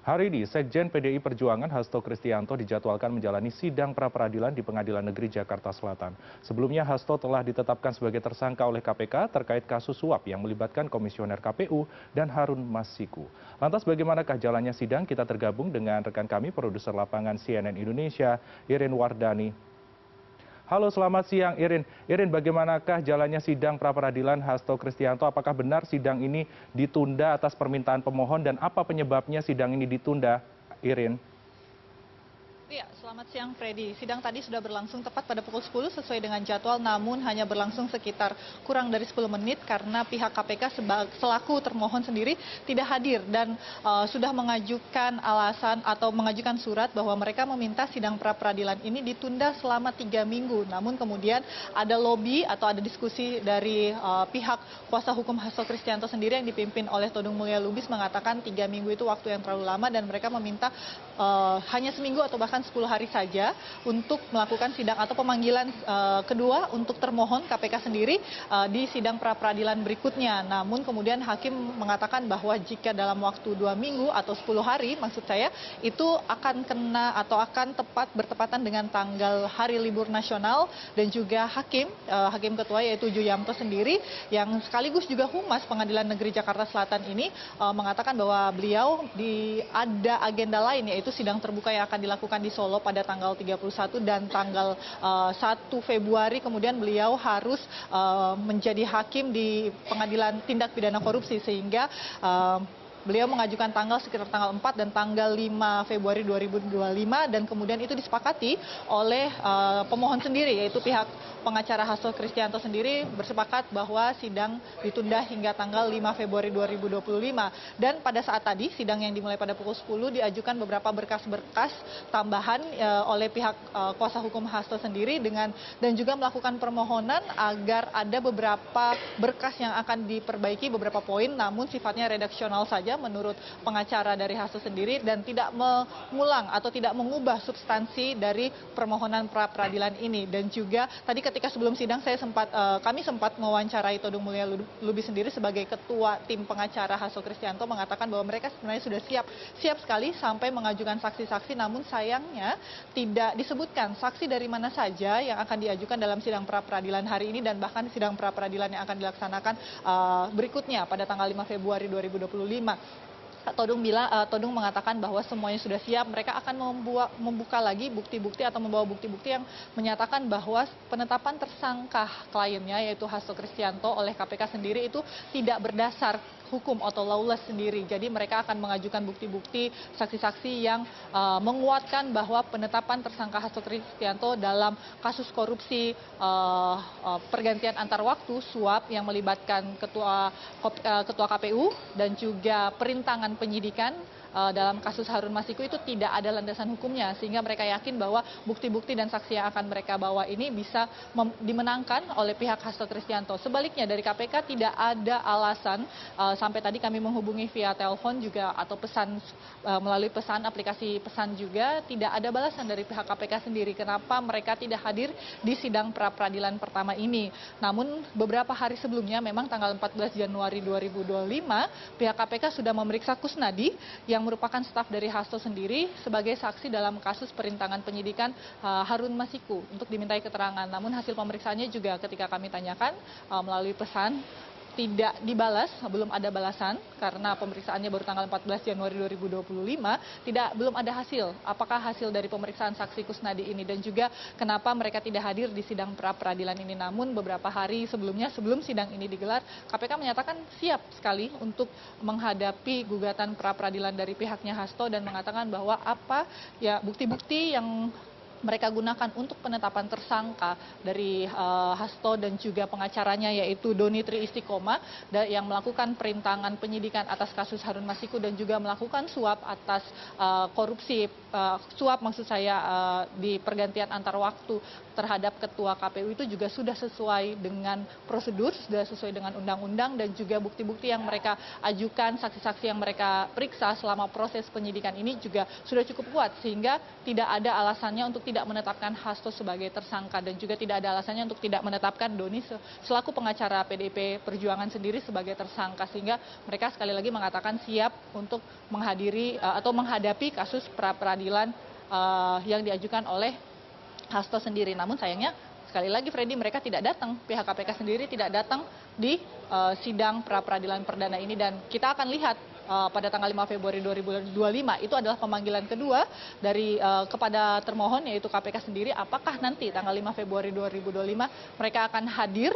Hari ini, Sekjen PDI Perjuangan Hasto Kristianto dijadwalkan menjalani sidang pra-peradilan di Pengadilan Negeri Jakarta Selatan. Sebelumnya, Hasto telah ditetapkan sebagai tersangka oleh KPK terkait kasus suap yang melibatkan Komisioner KPU dan Harun Masiku. Lantas bagaimanakah jalannya sidang? Kita tergabung dengan rekan kami, produser lapangan CNN Indonesia, Irin Wardani. Halo, selamat siang Irin. Irin, bagaimanakah jalannya sidang pra-peradilan Hasto Kristianto? Apakah benar sidang ini ditunda atas permintaan pemohon dan apa penyebabnya sidang ini ditunda, Irin? Ya, selamat siang Freddy. Sidang tadi sudah berlangsung tepat pada pukul 10 sesuai dengan jadwal, namun hanya berlangsung sekitar kurang dari 10 menit karena pihak KPK selaku termohon sendiri tidak hadir dan sudah mengajukan alasan atau mengajukan surat bahwa mereka meminta sidang pra-peradilan ini ditunda selama 3 minggu. Namun kemudian ada lobby atau ada diskusi dari pihak kuasa hukum Hasto Kristianto sendiri yang dipimpin oleh Todung Mulya Lubis mengatakan 3 minggu itu waktu yang terlalu lama dan mereka meminta hanya seminggu atau bahkan 10 hari saja untuk melakukan sidang atau pemanggilan kedua untuk termohon KPK sendiri di sidang pra-peradilan berikutnya. Namun kemudian hakim mengatakan bahwa jika dalam waktu 2 minggu atau 10 hari maksud saya itu akan kena atau akan bertepatan dengan tanggal hari libur nasional dan juga hakim ketua yaitu Juyamto sendiri yang sekaligus juga humas Pengadilan Negeri Jakarta Selatan ini mengatakan bahwa beliau ada agenda lain yaitu sidang terbuka yang akan dilakukan di Solo pada tanggal 31 dan tanggal 1 Februari kemudian beliau harus menjadi hakim di Pengadilan Tindak Pidana Korupsi sehingga beliau mengajukan tanggal sekitar tanggal 4 dan tanggal 5 Februari 2025 dan kemudian itu disepakati oleh pemohon sendiri yaitu pihak pengacara Hasto Kristianto sendiri bersepakat bahwa sidang ditunda hingga tanggal 5 Februari 2025 dan pada saat tadi sidang yang dimulai pada pukul 10 diajukan beberapa berkas-berkas tambahan oleh pihak kuasa hukum Hasto sendiri dan juga melakukan permohonan agar ada beberapa berkas yang akan diperbaiki beberapa poin namun sifatnya redaksional saja menurut pengacara dari Hasto sendiri dan tidak mengulang atau tidak mengubah substansi dari permohonan pra-peradilan ini dan juga tadi ketika sebelum sidang kami sempat mewawancarai Todung Mulya Lubis sendiri sebagai ketua tim pengacara Hasto Kristianto mengatakan bahwa mereka sebenarnya sudah siap sekali sampai mengajukan saksi-saksi namun sayangnya tidak disebutkan saksi dari mana saja yang akan diajukan dalam sidang pra-peradilan hari ini dan bahkan sidang pra-peradilan yang akan dilaksanakan berikutnya pada tanggal 5 Februari 2025. Todung mengatakan bahwa semuanya sudah siap, mereka akan membuka lagi bukti-bukti atau membawa bukti-bukti yang menyatakan bahwa penetapan tersangka kliennya yaitu Hasto Kristianto oleh KPK sendiri itu tidak berdasar hukum atau lawless sendiri. Jadi mereka akan mengajukan bukti-bukti saksi-saksi yang menguatkan bahwa penetapan tersangka Hasto Kristianto dalam kasus korupsi pergantian antar waktu suap yang melibatkan ketua KPU dan juga perintangan penyidikan dalam kasus Harun Masiku itu tidak ada landasan hukumnya sehingga mereka yakin bahwa bukti-bukti dan saksi yang akan mereka bawa ini bisa dimenangkan oleh pihak Hasto Kristianto. Sebaliknya dari KPK tidak ada alasan sampai tadi kami menghubungi via telepon juga atau pesan melalui pesan aplikasi pesan juga tidak ada balasan dari pihak KPK sendiri kenapa mereka tidak hadir di sidang pra-peradilan pertama ini. Namun beberapa hari sebelumnya memang tanggal 14 Januari 2025 pihak KPK sudah memeriksa Kusnadi yang merupakan staf dari Hasto sendiri sebagai saksi dalam kasus perintangan penyidikan Harun Masiku untuk dimintai keterangan. Namun hasil pemeriksaannya juga ketika kami tanyakan melalui pesan tidak dibalas, belum ada balasan karena pemeriksaannya baru tanggal 14 Januari 2025, belum ada hasil. Apakah hasil dari pemeriksaan saksi Kusnadi ini dan juga kenapa mereka tidak hadir di sidang pra-peradilan ini. Namun beberapa hari sebelumnya, sebelum sidang ini digelar, KPK menyatakan siap sekali untuk menghadapi gugatan pra-peradilan dari pihaknya Hasto dan mengatakan bahwa bukti-bukti yang mereka gunakan untuk penetapan tersangka dari Hasto dan juga pengacaranya yaitu Doni Tri Istiqomah yang melakukan perintangan penyidikan atas kasus Harun Masiku dan juga melakukan suap atas korupsi suap maksud saya di pergantian antar waktu terhadap ketua KPU itu juga sudah sesuai dengan prosedur, sudah sesuai dengan undang-undang dan juga bukti-bukti yang mereka ajukan, saksi-saksi yang mereka periksa selama proses penyidikan ini juga sudah cukup kuat sehingga tidak ada alasannya untuk tidak menetapkan Hasto sebagai tersangka dan juga tidak ada alasannya untuk tidak menetapkan Doni selaku pengacara PDIP Perjuangan sendiri sebagai tersangka, sehingga mereka sekali lagi mengatakan siap untuk menghadiri atau menghadapi kasus pra-peradilan yang diajukan oleh Hasto sendiri. Namun sayangnya sekali lagi Freddy, mereka tidak datang, pihak KPK sendiri tidak datang di sidang pra-peradilan perdana ini, dan kita akan lihat pada tanggal 5 Februari 2025 itu adalah pemanggilan kedua dari kepada termohon yaitu KPK sendiri. Apakah nanti tanggal 5 Februari 2025 mereka akan hadir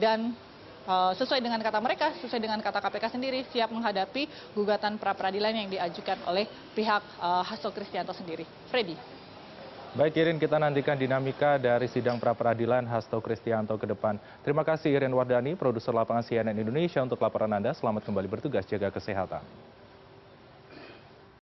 dan sesuai dengan kata mereka, sesuai dengan kata KPK sendiri, siap menghadapi gugatan pra-peradilan yang diajukan oleh pihak Hasto Kristianto sendiri. Freddy. Baik Irin, kita nantikan dinamika dari sidang pra-peradilan Hasto Kristianto ke depan. Terima kasih Irin Wardani, produser lapangan CNN Indonesia untuk laporan Anda. Selamat kembali bertugas, jaga kesehatan.